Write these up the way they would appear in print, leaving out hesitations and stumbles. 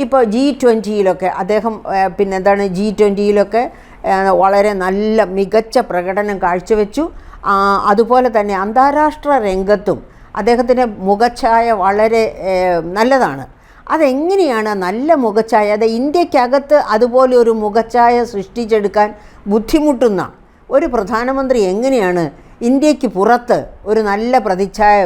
ഇപ്പോൾ G20 അദ്ദേഹം പിന്നെന്താണ് G20 വളരെ നല്ല മികച്ച പ്രകടനം കാഴ്ചവെച്ചു. അതുപോലെ തന്നെ അന്താരാഷ്ട്ര രംഗത്തും അദ്ദേഹത്തിൻ്റെ മുഖച്ഛായ വളരെ നല്ലതാണ്. അതെങ്ങനെയാണ് നല്ല മുഖച്ഛായ, അത് ഇന്ത്യക്കകത്ത് അതുപോലെ ഒരു മുഖച്ഛായ സൃഷ്ടിച്ചെടുക്കാൻ ബുദ്ധിമുട്ടുന്ന ഒരു പ്രധാനമന്ത്രി എങ്ങനെയാണ് ഇന്ത്യക്ക് പുറത്ത് ഒരു നല്ല പ്രതിച്ഛായ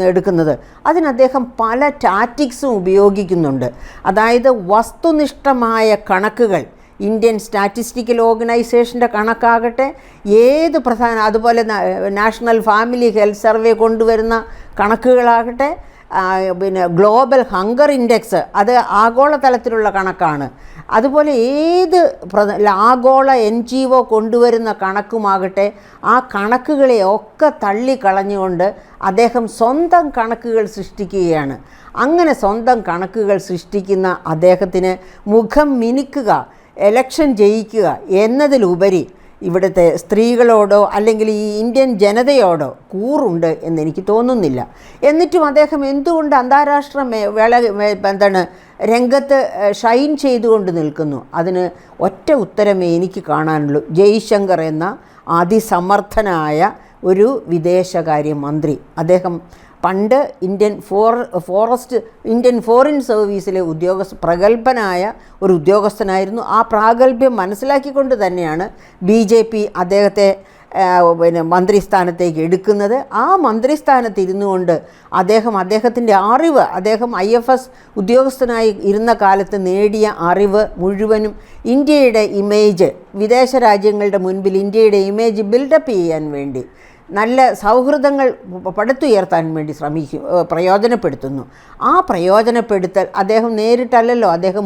എടുക്കുന്നത്? അതിന് അദ്ദേഹം പല ടാറ്റിക്സും ഉപയോഗിക്കുന്നുണ്ട്. അതായത് വസ്തുനിഷ്ഠമായ കണക്കുകൾ, ഇന്ത്യൻ സ്റ്റാറ്റിസ്റ്റിക്കൽ ഓർഗനൈസേഷൻ്റെ കണക്കാകട്ടെ, ഏത് അതുപോലെ നാഷണൽ ഫാമിലി ഹെൽത്ത് സർവേ കൊണ്ടുവരുന്ന കണക്കുകളാകട്ടെ, പിന്നെ ഗ്ലോബൽ ഹങ്കർ ഇൻഡെക്സ്, അത് ആഗോളതലത്തിലുള്ള കണക്കാണ്. അതുപോലെ ഏത് ആഗോള NGO കൊണ്ടുവരുന്ന കണക്കുമാകട്ടെ, ആ കണക്കുകളെ ഒക്കെ തള്ളിക്കളഞ്ഞുകൊണ്ട് അദ്ദേഹം സ്വന്തം കണക്കുകൾ സൃഷ്ടിക്കുകയാണ്. അങ്ങനെ സ്വന്തം കണക്കുകൾ സൃഷ്ടിക്കുന്ന അദ്ദേഹത്തിന് മുഖം മിനുക്കുക, എലക്ഷൻ ജയിക്കുക എന്നതിലുപരി ഇവിടുത്തെ സ്ത്രീകളോടോ അല്ലെങ്കിൽ ഈ ഇന്ത്യൻ ജനതയോടോ കൂറുണ്ട് എന്നെനിക്ക് തോന്നുന്നില്ല. എന്നിട്ടും അദ്ദേഹം എന്തുകൊണ്ട് അന്താരാഷ്ട്ര രംഗത്ത് ഷൈൻ ചെയ്തുകൊണ്ട് നിൽക്കുന്നു? അതിന് ഒറ്റ ഉത്തരമേ എനിക്ക് കാണാനുള്ളൂ. ജയ്ശങ്കർ എന്ന അതിസമർത്ഥനായ ഒരു വിദേശകാര്യമന്ത്രി. അദ്ദേഹം പണ്ട് ഇന്ത്യൻ ഫോറിൻ സർവീസിലെ പ്രഗത്ഭനായ ഒരു ഉദ്യോഗസ്ഥനായിരുന്നു. ആ പ്രാഗൽഭ്യം മനസ്സിലാക്കിക്കൊണ്ട് തന്നെയാണ് BJP അദ്ദേഹത്തെ മന്ത്രിസ്ഥാനത്തേക്ക് എടുക്കുന്നത്. ആ മന്ത്രിസ്ഥാനത്ത് ഇരുന്നു കൊണ്ട് അദ്ദേഹത്തിൻ്റെ അറിവ്, അദ്ദേഹം IFS ഉദ്യോഗസ്ഥനായി ഇരുന്ന കാലത്ത് നേടിയ അറിവ് മുഴുവനും ഇന്ത്യയുടെ ഇമേജ്, വിദേശ രാജ്യങ്ങളുടെ മുൻപിൽ ഇന്ത്യയുടെ ഇമേജ് ബിൽഡപ്പ് ചെയ്യാൻ വേണ്ടി, നല്ല സൗഹൃദങ്ങൾ പടുത്തുയർത്താൻ വേണ്ടി പ്രയോജനപ്പെടുത്തുന്നു. ആ പ്രയോജനപ്പെടുത്തൽ അദ്ദേഹം നേരിട്ടല്ലല്ലോ, അദ്ദേഹം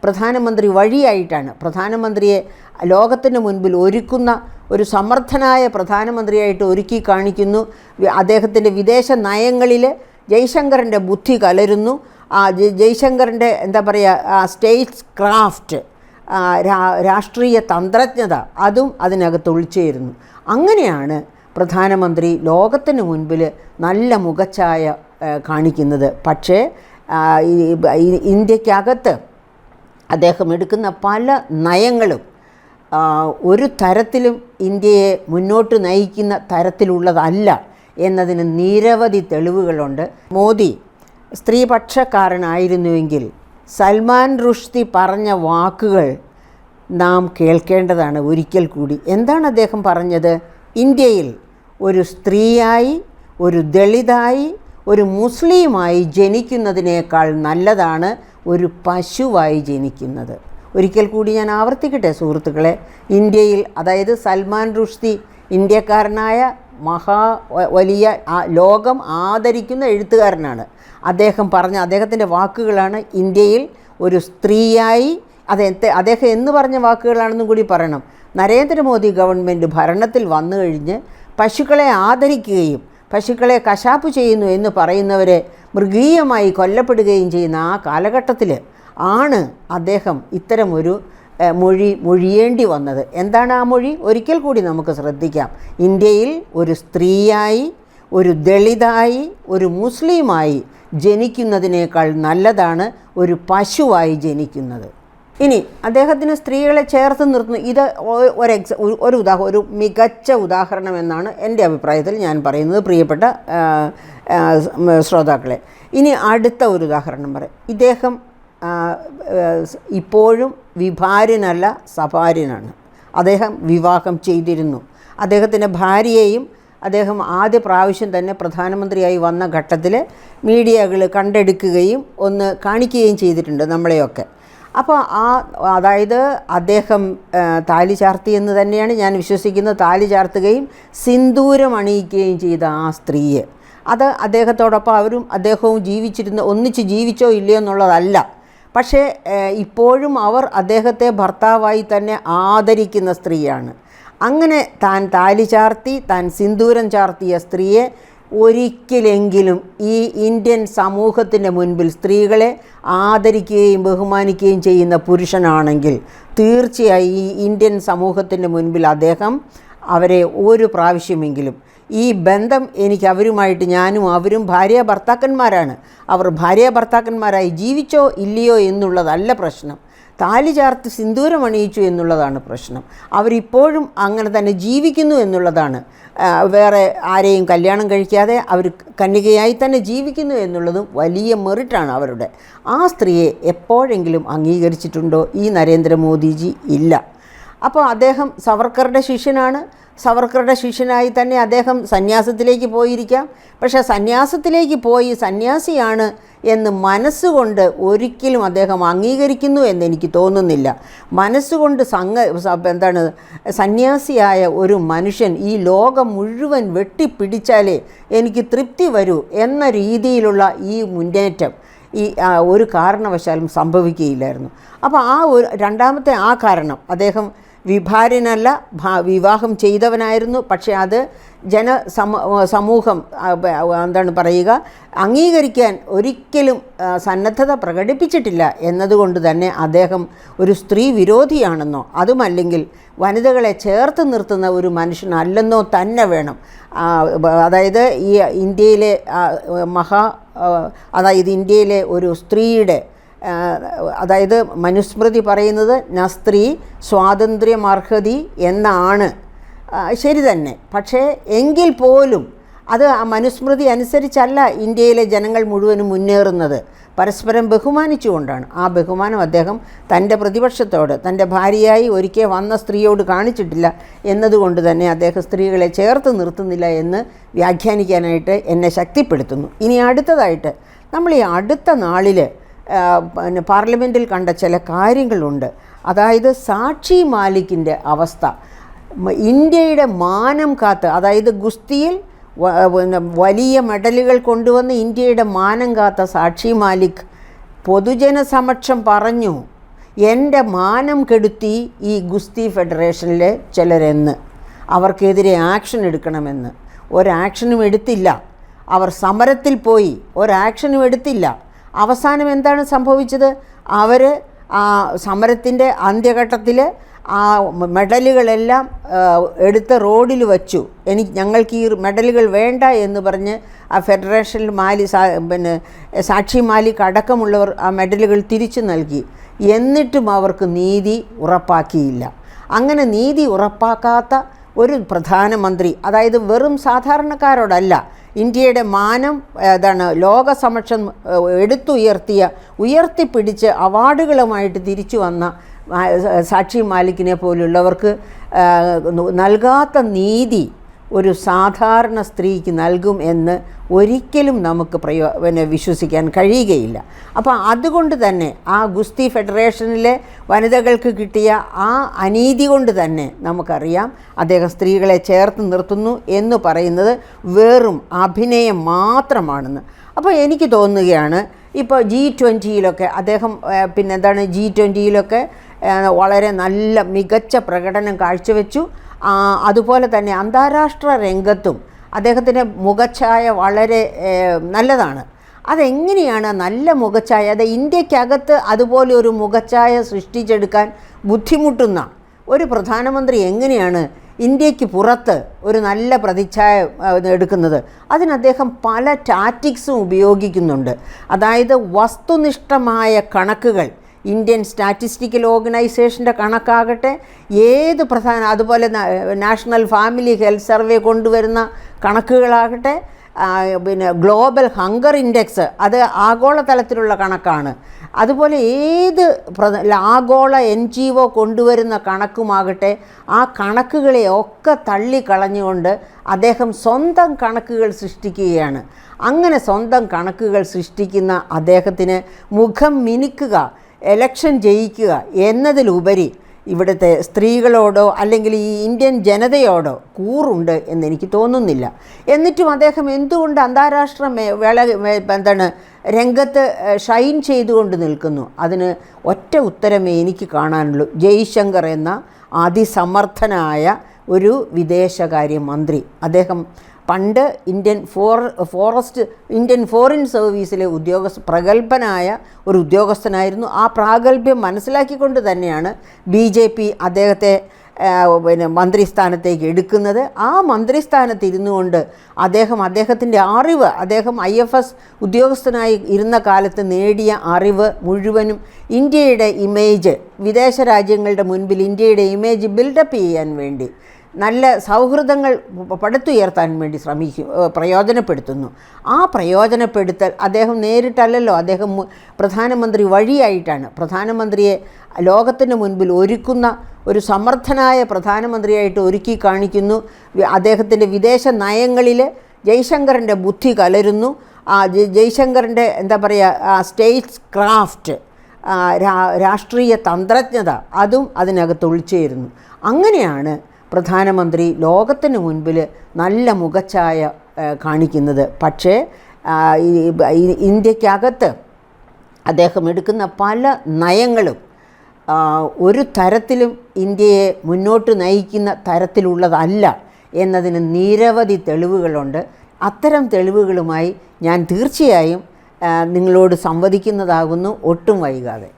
പ്രധാനമന്ത്രി വഴിയായിട്ടാണ്. പ്രധാനമന്ത്രിയെ ലോകത്തിന് മുൻപിൽ ഒരുക്കുന്ന ഒരു സമർത്ഥനായ പ്രധാനമന്ത്രിയായിട്ട് ഒരുക്കി കാണിക്കുന്നു. അദ്ദേഹത്തിൻ്റെ വിദേശ നയങ്ങളിൽ ജയ്ശങ്കറിൻ്റെ ബുദ്ധി കലരുന്നു. ജയ്ശങ്കറിൻ്റെ സ്റ്റേറ്റ്സ് ക്രാഫ്റ്റ്, രാഷ്ട്രീയ തന്ത്രജ്ഞത, അതും അതിനകത്ത് ഒളിച്ചേരുന്നു. അങ്ങനെയാണ് പ്രധാനമന്ത്രി ലോകത്തിന് മുൻപിൽ നല്ല മുഖച്ഛായ കാണിക്കുന്നത്. പക്ഷേ ഇന്ത്യക്കകത്ത് അദ്ദേഹം എടുക്കുന്ന പല നയങ്ങളും ഒരു തരത്തിലും ഇന്ത്യയെ മുന്നോട്ട് നയിക്കുന്ന തരത്തിലുള്ളതല്ല എന്നതിന് നിരവധി തെളിവുകളുണ്ട്. മോദി സ്ത്രീപക്ഷക്കാരനായിരുന്നുവെങ്കിൽ സൽമാൻ റുഷ്ദി പറഞ്ഞ വാക്കുകൾ നാം കേൾക്കേണ്ടതാണ് ഒരിക്കൽ കൂടി. എന്താണ് അദ്ദേഹം പറഞ്ഞത്? ഇന്ത്യയിൽ ഒരു സ്ത്രീയായി, ഒരു ദളിതായി, ഒരു മുസ്ലിമായി ജനിക്കുന്നതിനേക്കാൾ നല്ലതാണ് ഒരു പശുവായി ജനിക്കുന്നത്. ഒരിക്കൽ കൂടി ഞാൻ ആവർത്തിക്കട്ടെ സുഹൃത്തുക്കളെ, ഇന്ത്യയിൽ, അതായത് സൽമാൻ റുഷ്ദി ഇന്ത്യക്കാരനായ വലിയ ലോകം ആദരിക്കുന്ന എഴുത്തുകാരനാണ്. അദ്ദേഹത്തിൻ്റെ വാക്കുകളാണ് ഇന്ത്യയിൽ ഒരു സ്ത്രീയായി, അദ്ദേഹം എന്ന് പറഞ്ഞ വാക്കുകളാണെന്നും കൂടി പറയണം. നരേന്ദ്രമോദി ഗവൺമെൻറ് ഭരണത്തിൽ വന്നു കഴിഞ്ഞ് പശുക്കളെ ആദരിക്കുകയും പശുക്കളെ കശാപ്പ് ചെയ്യുന്നു എന്ന് പറയുന്നവരെ മൃഗീയമായി കൊല്ലപ്പെടുകയും ചെയ്യുന്ന ആ കാലഘട്ടത്തിൽ ആണ് അദ്ദേഹം ഇത്തരമൊരു മൊഴിയേണ്ടി വന്നത്. എന്താണ് ആ മൊഴി? ഒരിക്കൽ കൂടി നമുക്ക് ശ്രദ്ധിക്കാം. ഇന്ത്യയിൽ ഒരു സ്ത്രീയായി, ഒരു ദളിതായി, ഒരു മുസ്ലിമായി ജനിക്കുന്നതിനേക്കാൾ നല്ലതാണ് ഒരു പശുവായി ജനിക്കുന്നത്. ഇനി അദ്ദേഹത്തിന് സ്ത്രീകളെ ചേർത്ത് നിർത്തുന്നു. ഇത് ഒരു മികച്ച ഉദാഹരണം എന്നാണ് എൻ്റെ അഭിപ്രായത്തിൽ ഞാൻ പറയുന്നത്, പ്രിയപ്പെട്ട ശ്രോതാക്കളെ. ഇനി അടുത്ത ഒരു ഉദാഹരണം പറയാം. ഇദ്ദേഹം ഇപ്പോഴും വിഭാര്യനല്ല, സഭാര്യനാണ്. അദ്ദേഹം വിവാഹം ചെയ്തിരുന്നു. അദ്ദേഹത്തിൻ്റെ ഭാര്യയെയും അദ്ദേഹം ആദ്യ പ്രാവശ്യം തന്നെ പ്രധാനമന്ത്രിയായി വന്ന ഘട്ടത്തിൽ മീഡിയകൾ കണ്ടെടുക്കുകയും ഒന്ന് കാണിക്കുകയും ചെയ്തിട്ടുണ്ട് നമ്മളെയൊക്കെ. അപ്പോൾ അതായത് അദ്ദേഹം താലി ചാർത്തി എന്ന് തന്നെയാണ് ഞാൻ വിശ്വസിക്കുന്നത്. താലി ചാർത്തുകയും സിന്ദൂരം അണിയിക്കുകയും ചെയ്ത ആ സ്ത്രീയെ, അത് അദ്ദേഹത്തോടൊപ്പം അദ്ദേഹവും ഒന്നിച്ച് ജീവിച്ചോ ഇല്ലയോ എന്നുള്ളതല്ല. പക്ഷേ ഇപ്പോഴും അവർ അദ്ദേഹത്തെ ഭർത്താവായി തന്നെ ആദരിക്കുന്ന സ്ത്രീയാണ്. അങ്ങനെ താൻ താലി ചാർത്തി, താൻ സിന്ദൂരം ചാർത്തിയ സ്ത്രീയെ ഒരിക്കലെങ്കിലും ഈ ഇന്ത്യൻ സമൂഹത്തിൻ്റെ മുൻപിൽ സ്ത്രീകളെ ആദരിക്കുകയും ബഹുമാനിക്കുകയും ചെയ്യുന്ന പുരുഷനാണെങ്കിൽ തീർച്ചയായും ഈ ഇന്ത്യൻ സമൂഹത്തിൻ്റെ മുൻപിൽ അദ്ദേഹം അവരെ ഒരു പ്രാവശ്യമെങ്കിലും ഈ ബന്ധം എനിക്ക് അവരുമായിട്ട്, ഞാനും അവരും ഭാര്യ ഭർത്താക്കന്മാരാണ്. അവർ ഭാര്യ ഭർത്താക്കന്മാരായി ജീവിച്ചോ ഇല്ലയോ എന്നുള്ളതല്ല പ്രശ്നം. താലി ചാർത്ത് സിന്ദൂരം അണിയിച്ചു എന്നുള്ളതാണ് പ്രശ്നം. അവരിപ്പോഴും അങ്ങനെ തന്നെ ജീവിക്കുന്നു എന്നുള്ളതാണ്. വേറെ ആരെയും കല്യാണം കഴിക്കാതെ അവർ കന്യകയായി തന്നെ ജീവിക്കുന്നു എന്നുള്ളതും വലിയ മെറിറ്റാണ് അവരുടെ. ആ സ്ത്രീയെ എപ്പോഴെങ്കിലും അംഗീകരിച്ചിട്ടുണ്ടോ ഈ നരേന്ദ്രമോദിജി? ഇല്ല. അപ്പോൾ അദ്ദേഹം സവർക്കറുടെ ശിഷ്യനാണ്. സവർക്കറുടെ ശിഷ്യനായി തന്നെ അദ്ദേഹം സന്യാസത്തിലേക്ക് പോയിരിക്കാം. പക്ഷേ സന്യാസത്തിലേക്ക് പോയി സന്യാസിയാണ് എന്ന് മനസ്സുകൊണ്ട് ഒരിക്കലും അദ്ദേഹം അംഗീകരിക്കുന്നു എന്നെനിക്ക് തോന്നുന്നില്ല. മനസ്സുകൊണ്ട് സന്യാസിയായ ഒരു മനുഷ്യൻ ഈ ലോകം മുഴുവൻ വെട്ടിപ്പിടിച്ചാലേ എനിക്ക് തൃപ്തി വരൂ എന്ന രീതിയിലുള്ള ഈ മുന്നേറ്റം ഒരു കാരണവശാലും സംഭവിക്കുകയില്ലായിരുന്നു. അപ്പോൾ രണ്ടാമത്തെ കാരണം, അദ്ദേഹം വിഭാര്യനല്ല, വിവാഹം ചെയ്തവനായിരുന്നു. പക്ഷേ അത് സമൂഹം അംഗീകരിക്കാൻ ഒരിക്കലും സന്നദ്ധത പ്രകടിപ്പിച്ചിട്ടില്ല എന്നതുകൊണ്ട് തന്നെ അദ്ദേഹം ഒരു സ്ത്രീ വിരോധിയാണെന്നോ അതുമല്ലെങ്കിൽ വനിതകളെ ചേർത്ത് നിർത്തുന്ന ഒരു മനുഷ്യനല്ലെന്നോ തന്നെ വേണം. അതായത് ഈ ഇന്ത്യയിലെ ഇന്ത്യയിലെ ഒരു സ്ത്രീയുടെ, അതായത് മനുസ്മൃതി പറയുന്നത് സ്ത്രീ സ്വാതന്ത്ര്യമർഹതി എന്നാണ്. ശരി തന്നെ. പക്ഷേ എങ്കിൽ പോലും അത് ആ മനുസ്മൃതി അനുസരിച്ചല്ല ഇന്ത്യയിലെ ജനങ്ങൾ മുഴുവനും മുന്നേറുന്നത്. പരസ്പരം ബഹുമാനിച്ചുകൊണ്ടാണ്. ആ ബഹുമാനം അദ്ദേഹം തൻ്റെ പ്രതിപക്ഷത്തോട്, തൻ്റെ ഭാര്യയായി ഒരിക്കൽ വന്ന സ്ത്രീയോട് കാണിച്ചിട്ടില്ല എന്നതുകൊണ്ട് തന്നെ അദ്ദേഹം സ്ത്രീകളെ ചേർത്ത് നിർത്തുന്നില്ല എന്ന് വ്യാഖ്യാനിക്കാനായിട്ട് എന്നെ ശക്തിപ്പെടുത്തുന്നു. ഇനി അടുത്തതായിട്ട് നമ്മൾ ഈ അടുത്ത നാളിൽ പാർലമെൻറ്റിൽ കണ്ട ചില കാര്യങ്ങളുണ്ട്. അതായത് സാക്ഷി മാലിക്കിൻ്റെ അവസ്ഥ. ഇന്ത്യയുടെ മാനം കാത്ത്, അതായത് ഗുസ്തിയിൽ വലിയ മെഡലുകൾ കൊണ്ടുവന്ന് ഇന്ത്യയുടെ മാനം കാത്ത സാക്ഷി മാലിക് പൊതുജനസമക്ഷം പറഞ്ഞു, എൻ്റെ മാനം കെടുത്തി ഈ ഗുസ്തി ഫെഡറേഷനിലെ ചിലരെന്ന്, അവർക്കെതിരെ ആക്ഷൻ എടുക്കണമെന്ന്. ഒരാക്ഷനും എടുത്തില്ല. അവർ സമരത്തിൽ പോയി, ഒരാക്ഷനും എടുത്തില്ല. അവസാനം എന്താണ് സംഭവിച്ചത്? അവർ ആ സമരത്തിൻ്റെ അന്ത്യഘട്ടത്തിൽ ആ മെഡലുകളെല്ലാം എടുത്ത് റോഡിൽ വച്ചു. ഞങ്ങൾക്ക് ഈ മെഡലുകൾ വേണ്ട എന്ന് പറഞ്ഞ് ആ ഫെഡറേഷനിൽ സാക്ഷി മാലിക് അടക്കമുള്ളവർ ആ മെഡലുകൾ തിരിച്ചു നൽകി. എന്നിട്ടും അവർക്ക് നീതി ഉറപ്പാക്കിയില്ല. അങ്ങനെ നീതി ഉറപ്പാക്കാത്ത ഒരു പ്രധാനമന്ത്രി, അതായത് വെറും സാധാരണക്കാരോടല്ല, ഇന്ത്യയുടെ മാനം ലോകസമക്ഷം ഉയർത്തിപ്പിടിച്ച് അവാർഡുകളുമായിട്ട് തിരിച്ചു വന്ന സാക്ഷി മാലിക്കിനെ പോലുള്ളവർക്ക് നൽകാത്ത നീതി ഒരു സാധാരണ സ്ത്രീക്ക് നൽകും എന്ന് ഒരിക്കലും നമുക്ക് വിശ്വസിക്കാൻ കഴിയുകയില്ല. അപ്പോൾ അതുകൊണ്ട് തന്നെ ആ ഗുസ്തി ഫെഡറേഷനിലെ വനിതകൾക്ക് കിട്ടിയ ആ അനീതി കൊണ്ട് തന്നെ നമുക്കറിയാം അദ്ദേഹം സ്ത്രീകളെ ചേർത്ത് നിർത്തുന്നു എന്ന് പറയുന്നത് വെറും അഭിനയം മാത്രമാണെന്ന്. അപ്പോൾ എനിക്ക് തോന്നുകയാണ് ഇപ്പോൾ G20 അദ്ദേഹം G20 വളരെ നല്ല മികച്ച പ്രകടനം കാഴ്ചവെച്ചു. അതുപോലെ തന്നെ അന്താരാഷ്ട്ര രംഗത്തും അദ്ദേഹത്തിൻ്റെ മുഖച്ഛായ വളരെ നല്ലതാണ്. അതെങ്ങനെയാണ് നല്ല മുഖച്ഛായ, അത് ഇന്ത്യക്കകത്ത് അതുപോലെ ഒരു മുഖച്ഛായ സൃഷ്ടിച്ചെടുക്കാൻ ബുദ്ധിമുട്ടുന്ന ഒരു പ്രധാനമന്ത്രി എങ്ങനെയാണ് ഇന്ത്യക്ക് പുറത്ത് ഒരു നല്ല പ്രതിച്ഛായ എടുക്കുന്നത്? അതിന് അദ്ദേഹം പല ടാറ്റിക്സും ഉപയോഗിക്കുന്നുണ്ട്. അതായത് വസ്തുനിഷ്ഠമായ കണക്കുകൾ, ഇന്ത്യൻ സ്റ്റാറ്റിസ്റ്റിക്കൽ ഓർഗനൈസേഷൻ്റെ കണക്കാകട്ടെ, അതുപോലെ നാഷണൽ ഫാമിലി ഹെൽത്ത് സർവേ കൊണ്ടുവരുന്ന കണക്കുകളാകട്ടെ, ഗ്ലോബൽ ഹങ്കർ ഇൻഡെക്സ്, അത് ആഗോളതലത്തിലുള്ള കണക്കാണ്. അതുപോലെ ആഗോള NGO കൊണ്ടുവരുന്ന കണക്കുമാകട്ടെ, ആ കണക്കുകളെയൊക്കെ തള്ളിക്കളഞ്ഞുകൊണ്ട് അദ്ദേഹം സ്വന്തം കണക്കുകൾ സൃഷ്ടിക്കുകയാണ്. അങ്ങനെ സ്വന്തം കണക്കുകൾ സൃഷ്ടിക്കുന്ന അദ്ദേഹത്തിന് മുഖം മിനുക്കുക, എലക്ഷൻ ജയിക്കുക എന്നതിലുപരി ഇവിടുത്തെ സ്ത്രീകളോടോ അല്ലെങ്കിൽ ഈ ഇന്ത്യൻ ജനതയോടോ കൂറുണ്ട് എന്നെനിക്ക് തോന്നുന്നില്ല. എന്നിട്ടും അദ്ദേഹം എന്തുകൊണ്ട് അന്താരാഷ്ട്ര രംഗത്ത് ഷൈൻ ചെയ്തുകൊണ്ട് നിൽക്കുന്നു? അതിന് ഒറ്റ ഉത്തരമേ എനിക്ക് കാണാനുള്ളൂ. ജയ്ശങ്കർ എന്ന അതിസമർത്ഥനായ ഒരു വിദേശകാര്യമന്ത്രി. അദ്ദേഹം പണ്ട് ഇന്ത്യൻ ഫോറിൻ സർവീസിലെ പ്രഗത്ഭനായ ഒരു ഉദ്യോഗസ്ഥനായിരുന്നു. ആ പ്രാഗൽഭ്യം മനസ്സിലാക്കിക്കൊണ്ട് തന്നെയാണ് BJP അദ്ദേഹത്തെ പിന്നെ മന്ത്രിസ്ഥാനത്തേക്ക് എടുക്കുന്നത്. ആ മന്ത്രിസ്ഥാനത്ത് ഇരുന്നു കൊണ്ട് അദ്ദേഹത്തിൻ്റെ അറിവ്, അദ്ദേഹം IFS ഉദ്യോഗസ്ഥനായി ഇരുന്ന കാലത്ത് നേടിയ അറിവ് മുഴുവനും ഇന്ത്യയുടെ ഇമേജ്, വിദേശ രാജ്യങ്ങളുടെ മുൻപിൽ ഇന്ത്യയുടെ ഇമേജ് ബിൽഡപ്പ് ചെയ്യാൻ വേണ്ടി, നല്ല സൗഹൃദങ്ങൾ പടുത്തുയർത്താൻ വേണ്ടി പ്രയോജനപ്പെടുത്തുന്നു. ആ പ്രയോജനപ്പെടുത്തൽ അദ്ദേഹം നേരിട്ടല്ലല്ലോ, അദ്ദേഹം പ്രധാനമന്ത്രി വഴിയായിട്ടാണ്. പ്രധാനമന്ത്രിയെ ലോകത്തിന് മുൻപിൽ ഒരുക്കുന്ന ഒരു സമർത്ഥനായ പ്രധാനമന്ത്രിയായിട്ട് ഒരുക്കി കാണിക്കുന്നു. അദ്ദേഹത്തിൻ്റെ വിദേശ നയങ്ങളിൽ ജയശങ്കറിൻ്റെ ബുദ്ധി കലരുന്നു. ജയശങ്കറിൻ്റെ എന്താ പറയുക, സ്റ്റേറ്റ്സ് ക്രാഫ്റ്റ്, രാഷ്ട്രീയ തന്ത്രജ്ഞത, അതും അതിനകത്ത് ഒളിച്ചേരുന്നു. അങ്ങനെയാണ് പ്രധാനമന്ത്രി ലോകത്തിന് മുൻപിൽ നല്ല മുഖച്ഛായ കാണിക്കുന്നത്. പക്ഷേ ഇന്ത്യക്കകത്ത് അദ്ദേഹം എടുക്കുന്ന പല നയങ്ങളും ഒരു തരത്തിലും ഇന്ത്യയെ മുന്നോട്ട് നയിക്കുന്ന തരത്തിലുള്ളതല്ല എന്നതിന് നിരവധി തെളിവുകളുണ്ട്. അത്തരം തെളിവുകളുമായി ഞാൻ തീർച്ചയായും നിങ്ങളോട് സംവദിക്കുന്നതാകുന്നു ഒട്ടും വൈകാതെ.